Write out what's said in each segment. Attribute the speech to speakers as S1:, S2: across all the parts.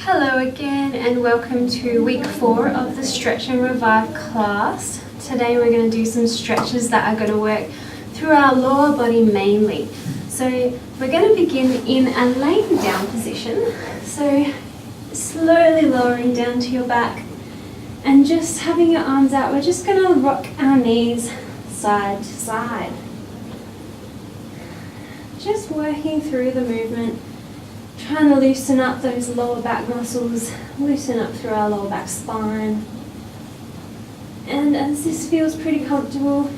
S1: Hello again and welcome to week 4 of the Stretch and Revive class. Today we're going to do some stretches that are going to work through our lower body mainly. So we're going to begin in a laying down position. So slowly lowering down to your back and just having your arms out. We're just going to rock our knees side to side. Just working through the movement. Trying to loosen up those lower back muscles, loosen up through our lower back spine. And as this feels pretty comfortable,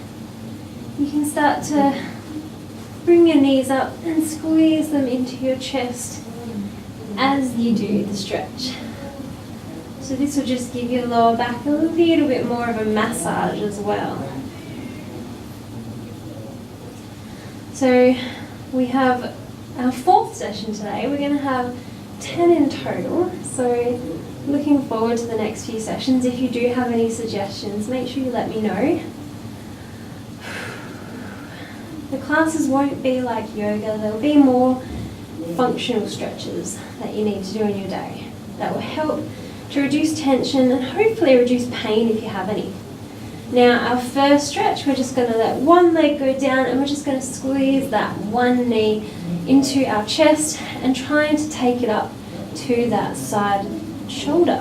S1: you can start to bring your knees up and squeeze them into your chest as you do the stretch. So this will just give your lower back a little bit more of a massage as well. So we have our 4th session today. We're going to have 10 in total, so looking forward to the next few sessions. If you do have any suggestions, make sure you let me know. The classes won't be like yoga, they'll be more functional stretches that you need to do in your day that will help to reduce tension and hopefully reduce pain if you have any. Now our first stretch, we're just going to let one leg go down and we're just going to squeeze that one knee into our chest and trying to take it up to that side shoulder.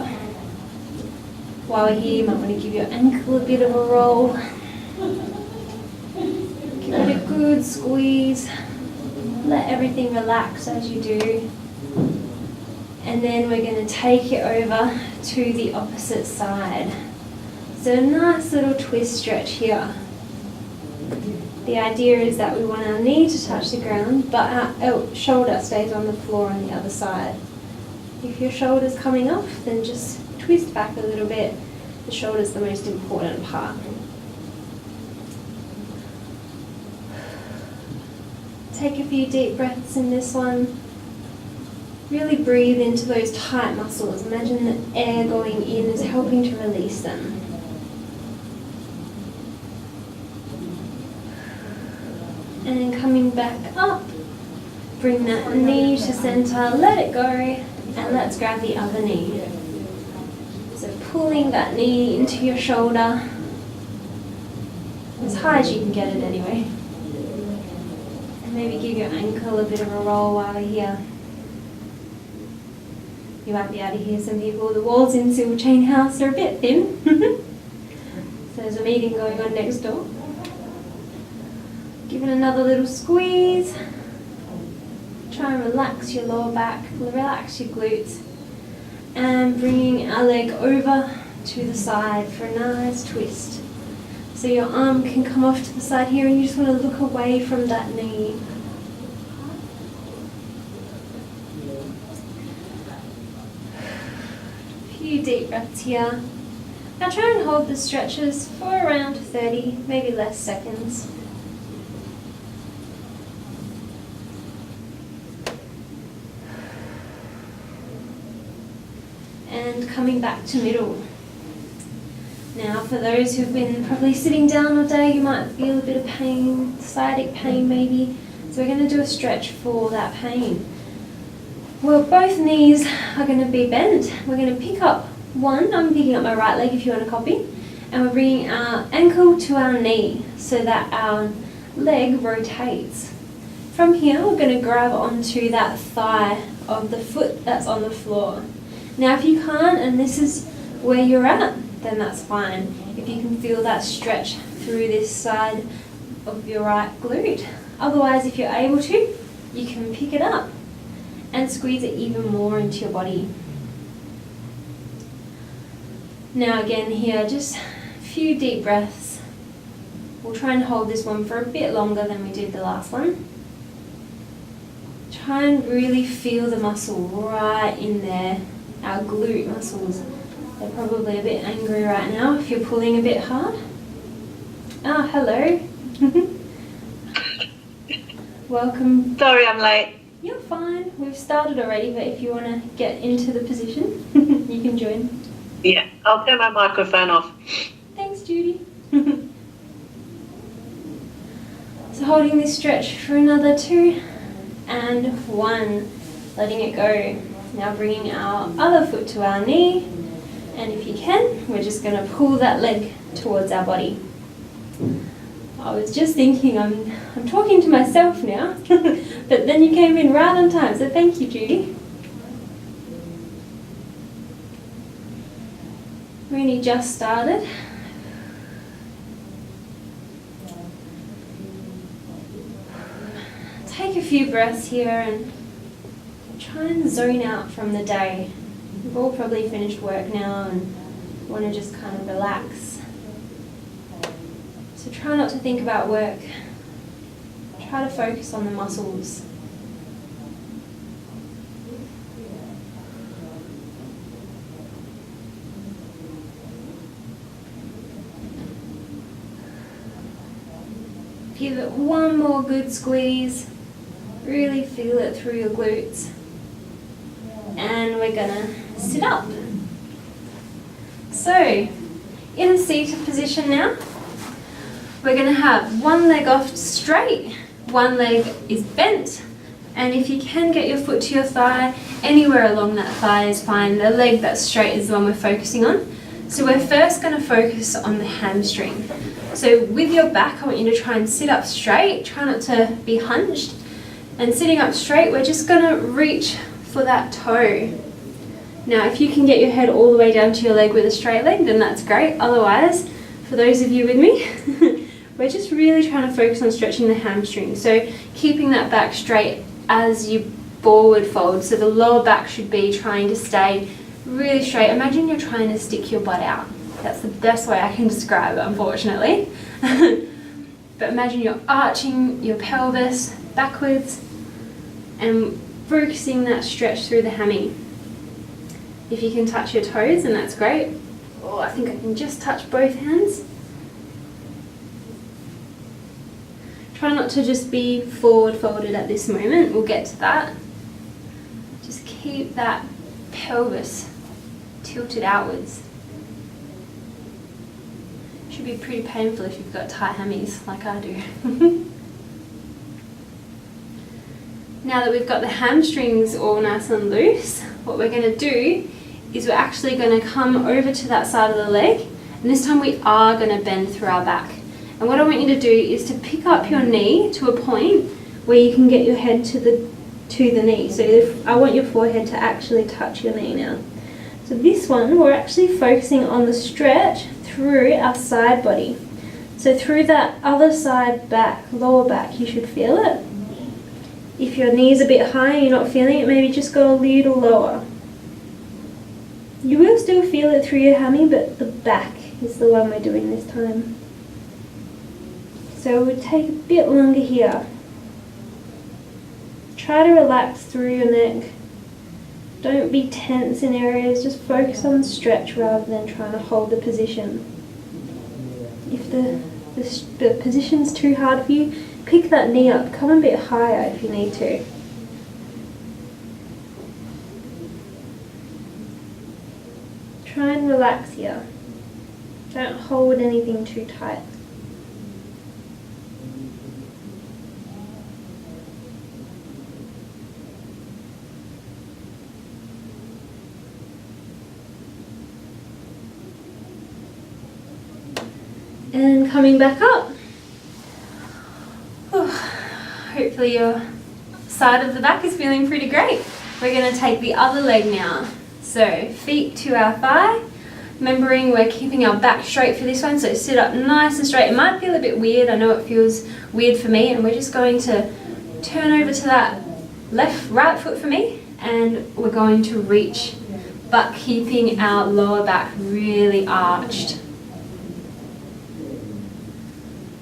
S1: While we're here, you might want to give your ankle a bit of a roll. Give it a good squeeze. Let everything relax as you do. And then we're going to take it over to the opposite side. So a nice little twist stretch here. The idea is that we want our knee to touch the ground, but our shoulder stays on the floor on the other side. If your shoulder's coming off, then just twist back a little bit. The shoulder's the most important part. Take a few deep breaths in this one. Really breathe into those tight muscles. Imagine the air going in is helping to release them. And then coming back up, bring that knee to center, let it go, and let's grab the other knee. So pulling that knee into your shoulder, as high as you can get it anyway. And maybe give your ankle a bit of a roll while we're here. You might be able to hear some people. The walls in Silver Chain House are a bit thin. So there's a meeting going on next door. Give it another little squeeze. Try and relax your lower back, relax your glutes. And bringing our leg over to the side for a nice twist. So your arm can come off to the side here and you just want to look away from that knee. A few deep breaths here. Now try and hold the stretches for around 30, maybe less seconds. And coming back to middle. Now for those who've been probably sitting down all day, you might feel a bit of pain, sciatic pain maybe. So we're going to do a stretch for that pain. Well, both knees are going to be bent. We're going to pick up one. I'm picking up my right leg if you want to copy. And we're bringing our ankle to our knee so that our leg rotates. From here, we're going to grab onto that thigh of the foot that's on the floor. Now if you can't, and this is where you're at, then that's fine. If you can feel that stretch through this side of your right glute. Otherwise, if you're able to, you can pick it up and squeeze it even more into your body. Now again here, just a few deep breaths. We'll try and hold this one for a bit longer than we did the last one. Try and really feel the muscle right in there. Our glute muscles, they're probably a bit angry right now if you're pulling a bit hard. Ah, hello. Welcome.
S2: Sorry I'm late.
S1: You're fine. We've started already, but if you want to get into the position, you can join.
S2: Yeah, I'll turn my microphone off.
S1: Thanks, Judy. So holding this stretch for another 2 and 1, letting it go. Now bringing our other foot to our knee, and if you can, we're just going to pull that leg towards our body. I was just thinking I'm talking to myself now, but then you came in right on time, so thank you, Judy. We only just started. Take a few breaths here and try and zone out from the day. We've all probably finished work now and want to just kind of relax. So try not to think about work. Try to focus on the muscles. Give it one more good squeeze. Really feel it through your glutes. And we're gonna sit up. So, in a seated position now, we're gonna have one leg off straight, one leg is bent, and if you can get your foot to your thigh, anywhere along that thigh is fine. The leg that's straight is the one we're focusing on. So we're first gonna focus on the hamstring. So with your back, I want you to try and sit up straight, try not to be hunched. And sitting up straight, we're just gonna reach for that toe. Now, if you can get your head all the way down to your leg with a straight leg, then that's great. Otherwise, for those of you with me, we're just really trying to focus on stretching the hamstring. So keeping that back straight as you forward fold. So the lower back should be trying to stay really straight. Imagine you're trying to stick your butt out. That's the best way I can describe it, unfortunately. But imagine you're arching your pelvis backwards and focusing that stretch through the hammy. If you can touch your toes, then that's great. Oh, I think I can just touch both hands. Try not to just be forward folded at this moment. We'll get to that. Just keep that pelvis tilted outwards. Should be pretty painful if you've got tight hammies like I do. Now that we've got the hamstrings all nice and loose, what we're going to do is we're actually going to come over to that side of the leg, and this time we are going to bend through our back. And what I want you to do is to pick up your knee to a point where you can get your head to the knee. So I want your forehead to actually touch your knee now. So this one, we're actually focusing on the stretch through our side body. So through that other side back, lower back, you should feel it. If your knee's a bit high and you're not feeling it, maybe just go a little lower. You will still feel it through your hammy, but the back is the one we're doing this time. So we'll take a bit longer here. Try to relax through your neck. Don't be tense in areas, just focus on the stretch rather than trying to hold the position. If the position's too hard for you, pick that knee up, come a bit higher if you need to. Try and relax here. Don't hold anything too tight. And coming back up. Hopefully your side of the back is feeling pretty great. We're going to take the other leg now. So feet to our thigh. Remembering we're keeping our back straight for this one, so sit up nice and straight. It might feel a bit weird, I know it feels weird for me, and we're just going to turn over to that right foot for me, and we're going to reach, but keeping our lower back really arched.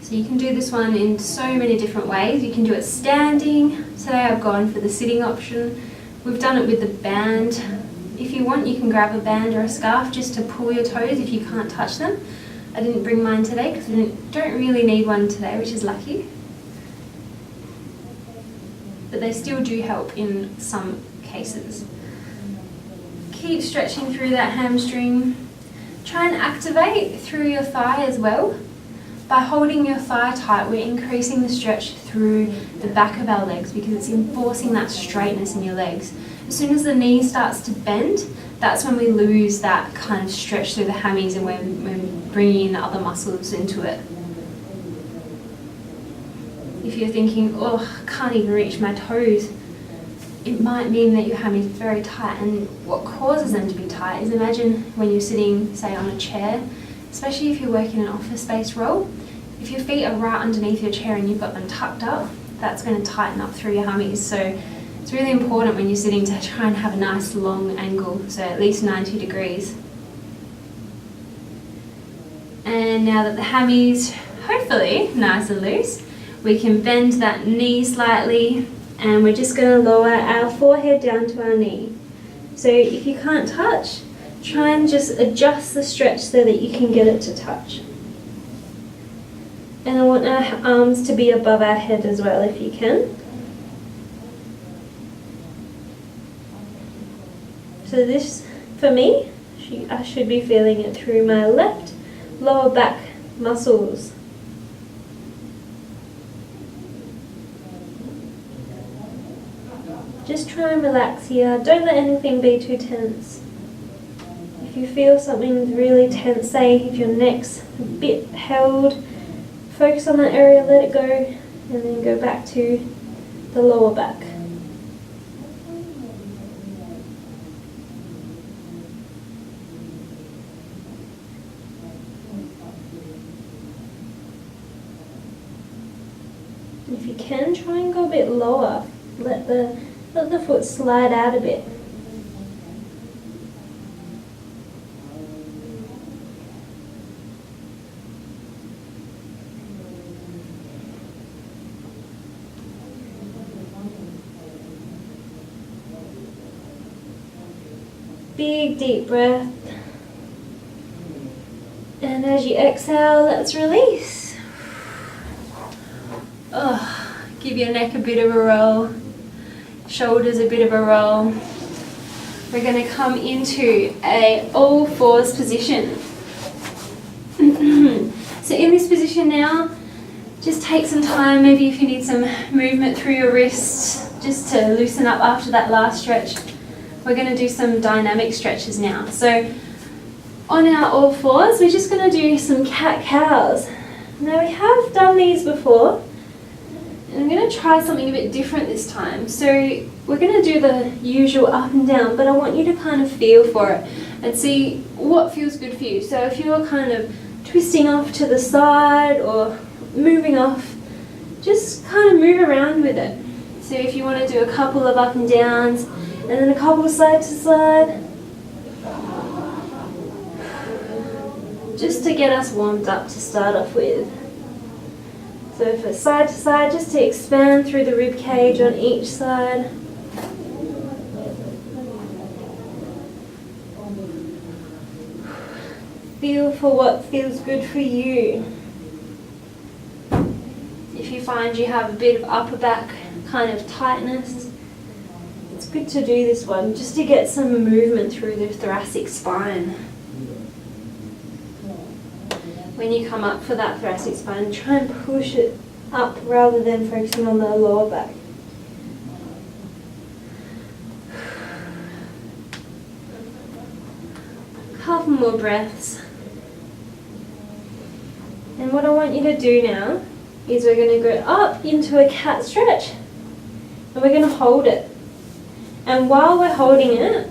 S1: So you can do this one in so many different ways. You can do it standing. Today I've gone for the sitting option. We've done it with the band. If you want, you can grab a band or a scarf just to pull your toes if you can't touch them. I didn't bring mine today because I don't really need one today, which is lucky. But they still do help in some cases. Keep stretching through that hamstring. Try and activate through your thigh as well. by holding your thigh tight, we're increasing the stretch through the back of our legs because it's enforcing that straightness in your legs. As soon as the knee starts to bend, that's when we lose that kind of stretch through the hammies and we're bringing in the other muscles into it. If you're thinking, oh, I can't even reach my toes, it might mean that your hammies are very tight, and what causes them to be tight is, imagine when you're sitting, say, on a chair, especially if you're working an office-based role, if your feet are right underneath your chair and you've got them tucked up, that's going to tighten up through your hammies. So it's really important when you're sitting to try and have a nice long angle, so at least 90 degrees. And now that the hammies, hopefully, nice and loose, we can bend that knee slightly, and we're just going to lower our forehead down to our knee. So if you can't touch, try and just adjust the stretch so that you can get it to touch. And I want our arms to be above our head as well if you can. So this, for me, I should be feeling it through my left lower back muscles. Just try and relax here. Don't let anything be too tense. If you feel something really tense, say if your neck's a bit held, focus on that area, let it go, and then go back to the lower back. If you can, try and go a bit lower. Let the foot slide out a bit. Big deep breath. And as you exhale, let's release. Oh, give your neck a bit of a roll. Shoulders a bit of a roll. We're going to come into a all fours position. So in this position now, just take some time, maybe if you need some movement through your wrists, just to loosen up after that last stretch. We're going to do some dynamic stretches now. So on our all fours, we're just going to do some cat-cows. Now we have done these before, and I'm going to try something a bit different this time. So we're going to do the usual up and down, but I want you to kind of feel for it and see what feels good for you. So if you're kind of twisting off to the side or moving off, just kind of move around with it. So if you want to do a couple of up and downs and then a couple of side to side, just to get us warmed up to start off with. So for side to side, just to expand through the rib cage on each side. Feel for what feels good for you. If you find you have a bit of upper back kind of tightness, it's good to do this one just to get some movement through the thoracic spine. When you come up for that thoracic spine, try and push it up rather than focusing on the lower back. Couple more breaths. And what I want you to do now is we're going to go up into a cat stretch. And we're going to hold it. And while we're holding it,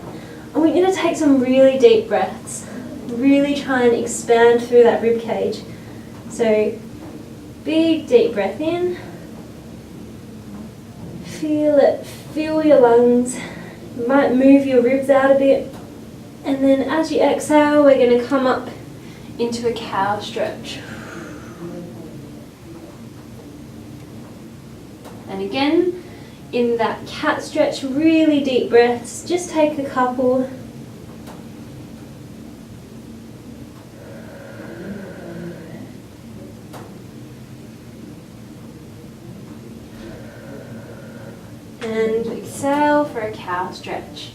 S1: I want you to take some really deep breaths. Really try and expand through that rib cage. So big deep breath in. Feel it, fill your lungs. You might move your ribs out a bit. And then as you exhale, we're going to come up into a cow stretch. And again, in that cat stretch, really deep breaths. Just take a couple. And exhale for a cow stretch.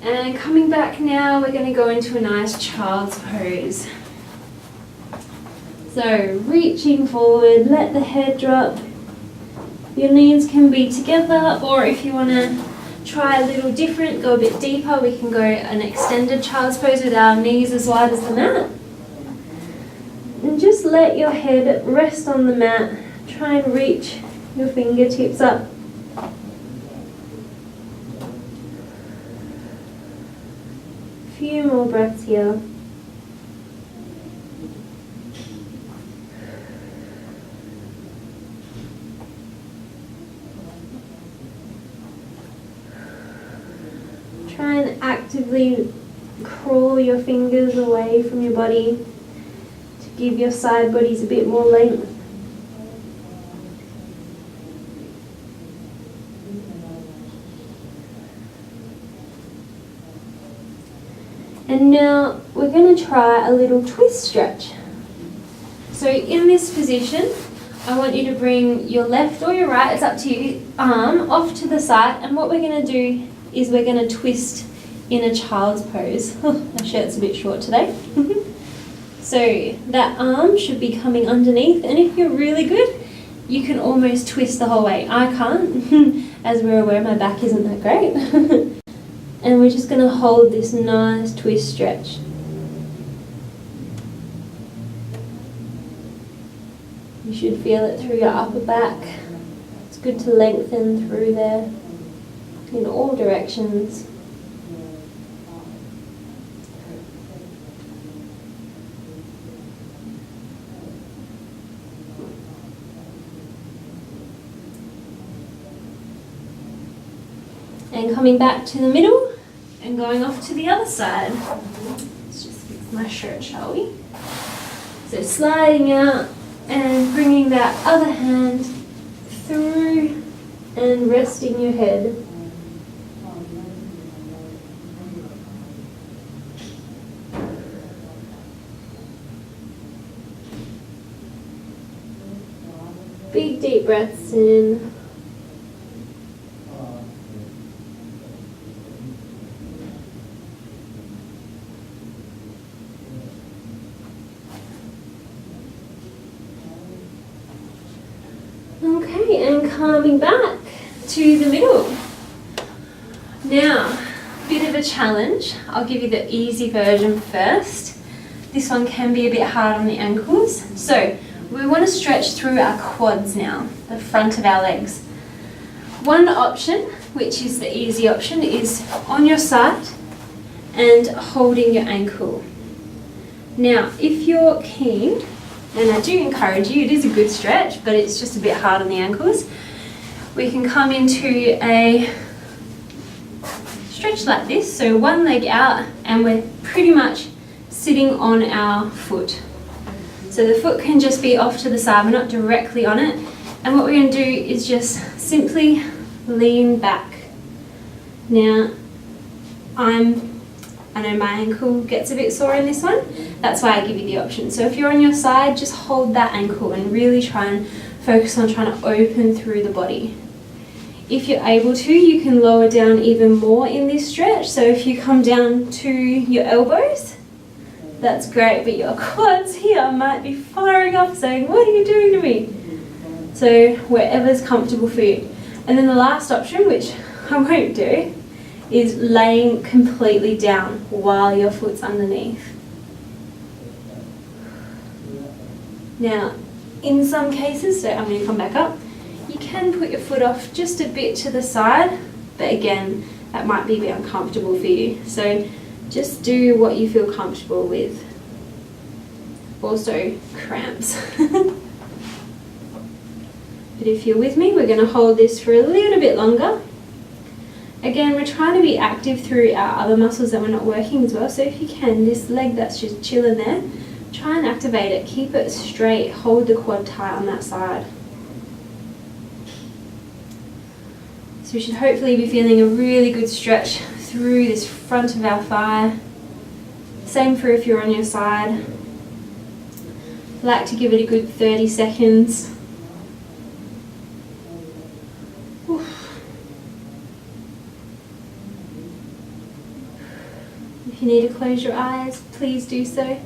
S1: And coming back now, we're going to go into a nice child's pose. So reaching forward, let the head drop. Your knees can be together, or if you want to try a little different, go a bit deeper, we can go an extended child's pose with our knees as wide as the mat. And just let your head rest on the mat. Try and reach your fingertips up. A few more breaths here. Try and actively crawl your fingers away from your body to give your side bodies a bit more length. And now we're going to try a little twist stretch. So in this position, I want you to bring your left or your right, it's up to you, arm off to the side, and what we're going to do is we're going to twist in a child's pose. My shirt's a bit short today. So that arm should be coming underneath, and if you're really good, you can almost twist the whole way. I can't, as we're aware my back isn't that great. And we're just going to hold this nice twist stretch. You should feel it through your upper back. It's good to lengthen through there in all directions. And coming back to the middle and going off to the other side. Let's just fix my shirt, shall we? So sliding out and bringing that other hand through and resting your head. Big deep breaths in. Okay, and coming back to the middle. Now, bit of a challenge. I'll give you the easy version first. This one can be a bit hard on the ankles. So, we want to stretch through our quads now, the front of our legs. One option, which is the easy option, is on your side and holding your ankle. Now, if you're keen, and I do encourage you, it is a good stretch, but it's just a bit hard on the ankles, we can come into a stretch like this, so one leg out and we're pretty much sitting on our foot. So the foot can just be off to the side, we're not directly on it, and what we're going to do is just simply lean back. Now, I know my ankle gets a bit sore in this one, that's why I give you the option. So if you're on your side, just hold that ankle and really try and focus on trying to open through the body. If you're able to, you can lower down even more in this stretch. So if you come down to your elbows, that's great, but your quads here might be firing off saying, what are you doing to me? So wherever's comfortable for you. And then the last option, which I won't do, is laying completely down while your foot's underneath. Now, in some cases, so I'm going to come back up, you can put your foot off just a bit to the side, but again, that might be a bit uncomfortable for you. So just do what you feel comfortable with. Also, cramps. But if you're with me, we're going to hold this for a little bit longer. Again, we're trying to be active through our other muscles that we're not working as well. So if you can, this leg that's just chilling there, try and activate it. Keep it straight. Hold the quad tight on that side. So we should hopefully be feeling a really good stretch through this front of our thigh. Same for if you're on your side. I like to give it a good 30 seconds. If you need to close your eyes, please do so.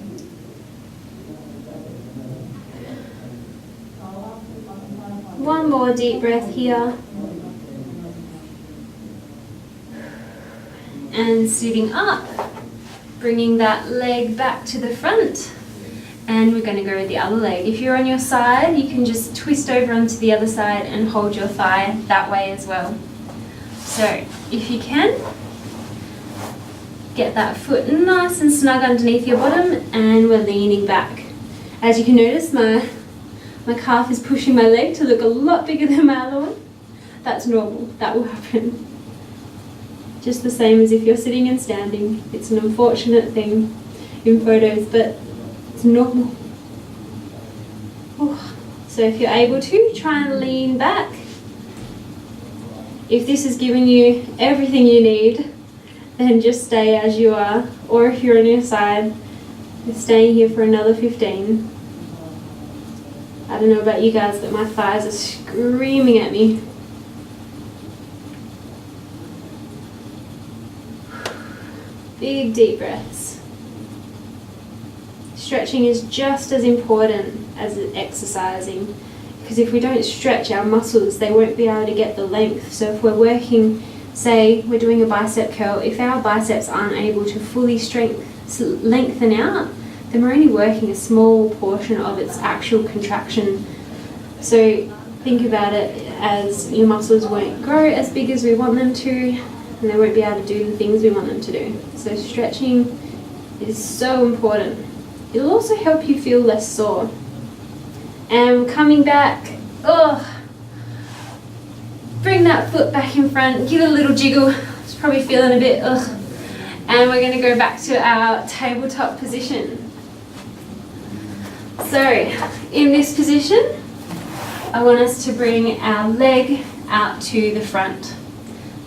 S1: more deep breath here. And sitting up, bringing that leg back to the front. And we're going to go with the other leg. If you're on your side, you can just twist over onto the other side and hold your thigh that way as well. So if you can, get that foot nice and snug underneath your bottom, and we're leaning back. As you can notice, my calf is pushing my leg to look a lot bigger than my other one. That's normal, that will happen. Just the same as if you're sitting and standing. It's an unfortunate thing in photos, but it's normal. So if you're able to, try and lean back. If this is giving you everything you need, then just stay as you are. Or if you're on your side, you're staying here for another 15. I don't know about you guys, but my thighs are screaming at me. Big deep breaths. Stretching is just as important as exercising, because if we don't stretch our muscles, they won't be able to get the length. So if we're working, say we're doing a bicep curl, if our biceps aren't able to fully lengthen out, then we're only working a small portion of its actual contraction. So think about it as your muscles won't grow as big as we want them to, and they won't be able to do the things we want them to do. So stretching is so important. It'll also help you feel less sore. And coming back, bring that foot back in front, give it a little jiggle. It's probably feeling a bit and we're going to go back to our tabletop position. So in this position, I want us to bring our leg out to the front.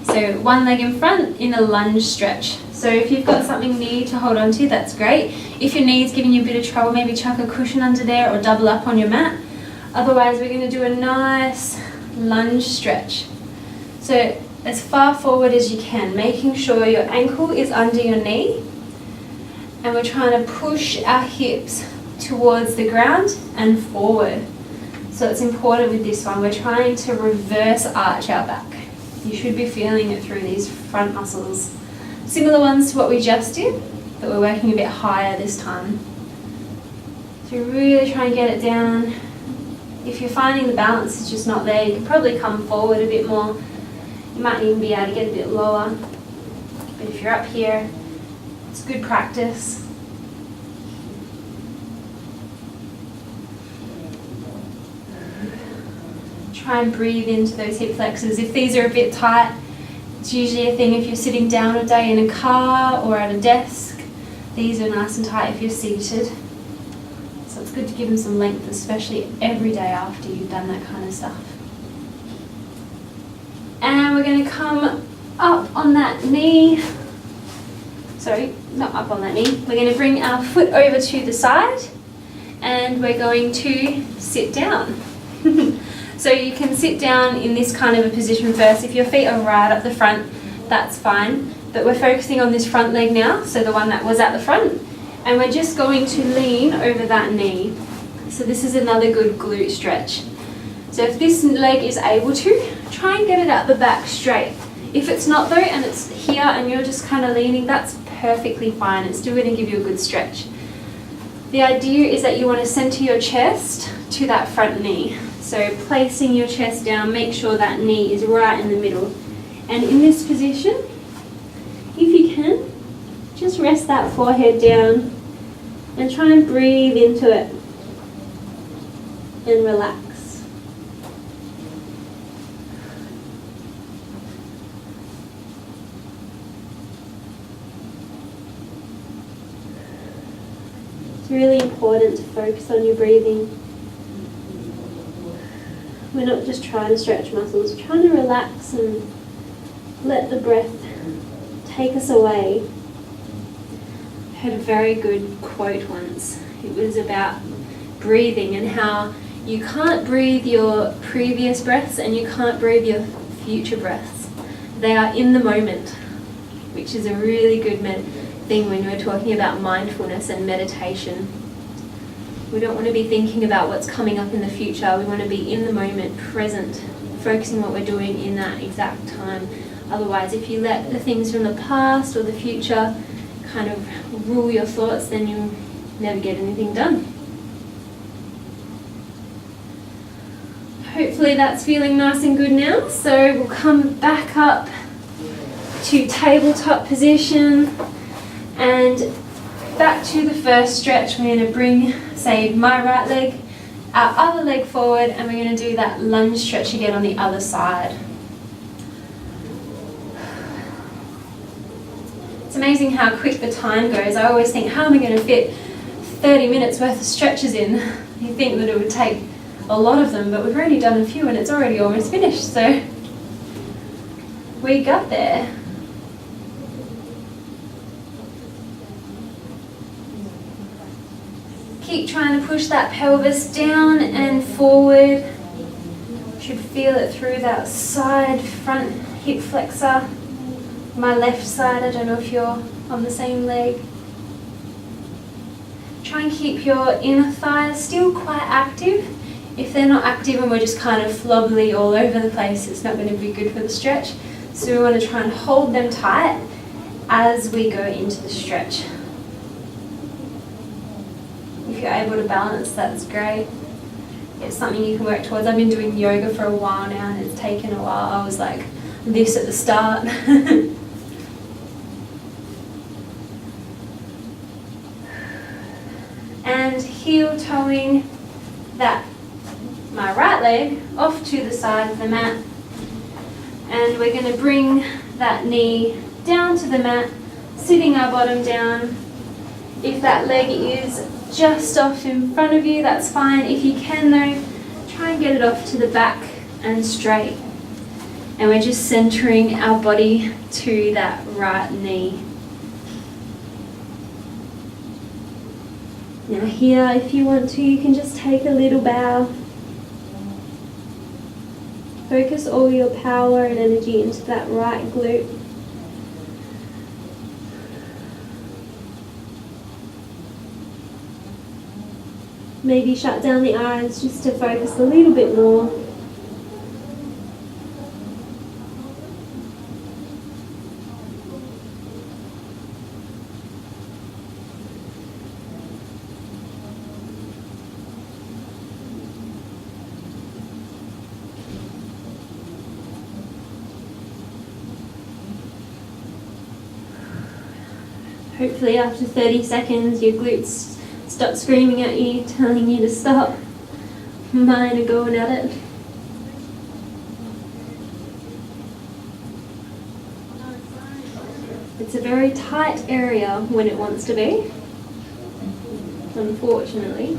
S1: So one leg in front in a lunge stretch. So if you've got something knee to hold on to, that's great. If your knee's giving you a bit of trouble, maybe chuck a cushion under there or double up on your mat. Otherwise, we're going to do a nice lunge stretch. So as far forward as you can, making sure your ankle is under your knee. And we're trying to push our hips towards the ground and forward. So it's important with this one, we're trying to reverse arch our back. You should be feeling it through these front muscles. Similar ones to what we just did, but we're working a bit higher this time. So really try and get it down. If you're finding the balance is just not there, you can probably come forward a bit more. You might even be able to get a bit lower. But if you're up here, it's good practice. Try and breathe into those hip flexors. If these are a bit tight, it's usually a thing if you're sitting down all day in a car or at a desk. These are nice and tight if you're seated. So it's good to give them some length, especially every day after you've done that kind of stuff. And we're going to come up on that knee. Sorry, not up on that knee. We're going to bring our foot over to the side and we're going to sit down. So you can sit down in this kind of a position first. If your feet are right up the front, that's fine. But we're focusing on this front leg now, so the one that was at the front. And we're just going to lean over that knee. So this is another good glute stretch. So if this leg is able to, try and get it at the back straight. If it's not though, and it's here and you're just kind of leaning, that's perfectly fine. It's still going to give you a good stretch. The idea is that you want to center your chest to that front knee. So placing your chest down, make sure that knee is right in the middle. And in this position, if you can, just rest that forehead down and try and breathe into it and relax. It's really important to focus on your breathing. We're not just trying to stretch muscles, we're trying to relax and let the breath take us away. I heard a very good quote once. It was about breathing and how you can't breathe your previous breaths and you can't breathe your future breaths. They are in the moment, which is a really good thing when you're talking about mindfulness and meditation. We don't want to be thinking about what's coming up in the future. We want to be in the moment, present, focusing what we're doing in that exact time. Otherwise, if you let the things from the past or the future kind of rule your thoughts, then you'll never get anything done. Hopefully that's feeling nice and good now. So we'll come back up to tabletop position and back to the first stretch. We're going to bring, say, my right leg, our other leg forward, and we're going to do that lunge stretch again on the other side. It's amazing how quick the time goes. I always think, how am I going to fit 30 minutes worth of stretches in? You think that it would take a lot of them, but we've already done a few and it's already almost finished, so we got there. Keep trying to push that pelvis down and forward. Should feel it through that side front hip flexor. My left side, I don't know if you're on the same leg. Try and keep your inner thighs still quite active. If they're not active and we're just kind of flobbly all over the place, it's not going to be good for the stretch. So we want to try and hold them tight as we go into the stretch. If you're able to balance, that's great. It's something you can work towards. I've been doing yoga for a while now and it's taken a while. I was like this at the start. And heel toeing that my right leg off to the side of the mat, and we're going to bring that knee down to the mat, sitting our bottom down. If that leg is just off in front of you, that's fine. If you can though, try and get it off to the back and straight, and we're just centering our body to that right knee. Now here, if you want to, you can just take a little bow. Focus all your power and energy into that right glute. Maybe shut down the eyes just to focus a little bit more. Hopefully after 30 seconds your glutes stop screaming at you, telling you to stop. Mine are going at it. It's a very tight area when it wants to be, unfortunately.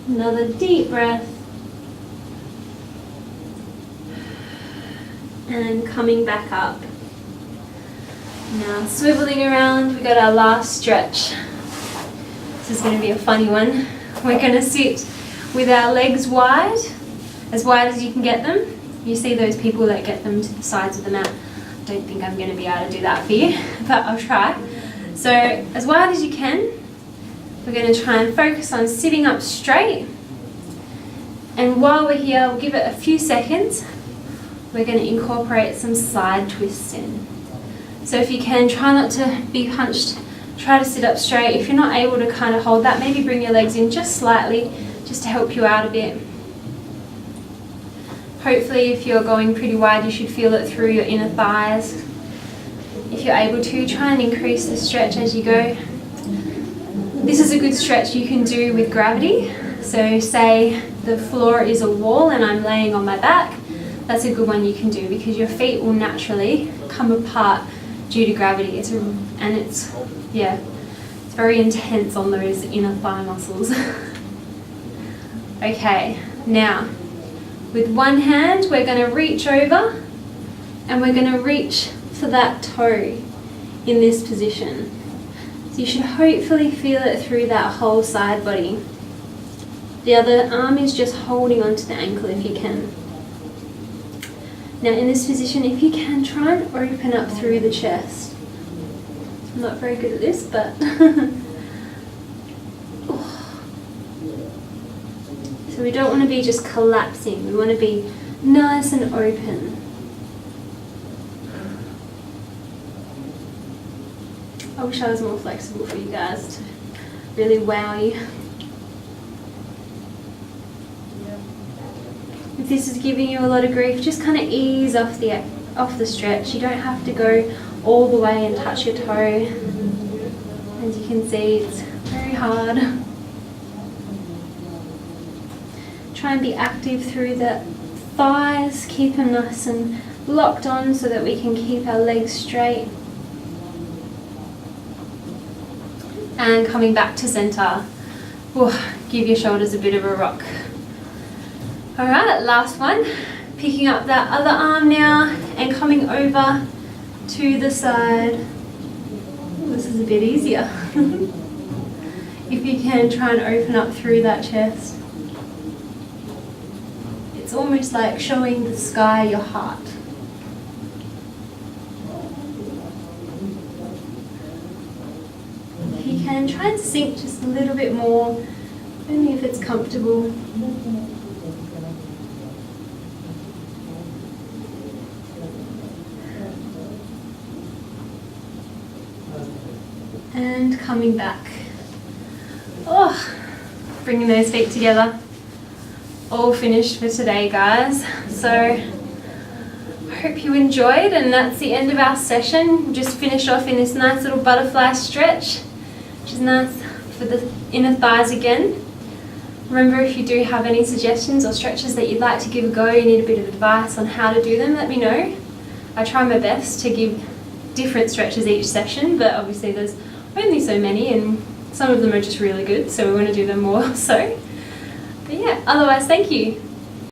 S1: Another deep breath. And coming back up. Now swiveling around, we got our last stretch. This is going to be a funny one. We're going to sit with our legs wide as you can get them. You see those people that get them to the sides of the mat. I don't think I'm going to be able to do that for you, but I'll try. So as wide as you can, we're going to try and focus on sitting up straight. And while we're here, we'll give it a few seconds. We're going to incorporate some side twists in. So if you can, try not to be hunched, try to sit up straight. If you're not able to kind of hold that, maybe bring your legs in just slightly, just to help you out a bit. Hopefully if you're going pretty wide, you should feel it through your inner thighs. If you're able to, try and increase the stretch as you go. This is a good stretch you can do with gravity. So say the floor is a wall and I'm laying on my back. That's a good one you can do because your feet will naturally come apart due to gravity. It's very intense on those inner thigh muscles. Okay, now with one hand we're going to reach over and we're going to reach for that toe in this position. So you should hopefully feel it through that whole side body. The other arm is just holding onto the ankle if you can. Now in this position, if you can, try and open up through the chest. It's I'm not very good at this, but so we don't want to be just collapsing. We want to be nice and open. I wish I was more flexible for you guys to really wow you. If this is giving you a lot of grief, just kind of ease off the stretch. You don't have to go all the way and touch your toe. As you can see, it's very hard. Try and be active through the thighs. Keep them nice and locked on so that we can keep our legs straight. And coming back to center. Give your shoulders a bit of a rock. Alright, last one. Picking up that other arm now and coming over to the side. This is a bit easier. If you can, try and open up through that chest. It's almost like showing the sky your heart. If you can, try and sink just a little bit more, only if it's comfortable. And coming back. Bringing those feet together. All finished for today, guys. So I hope you enjoyed, and that's the end of our session. Just finished off in this nice little butterfly stretch, which is nice for the inner thighs again. Remember, if you do have any suggestions or stretches that you'd like to give a go, you need a bit of advice on how to do them, let me know. I try my best to give different stretches each session, but obviously there's only so many and some of them are just really good, so we want to do them more so. But yeah, otherwise, thank you.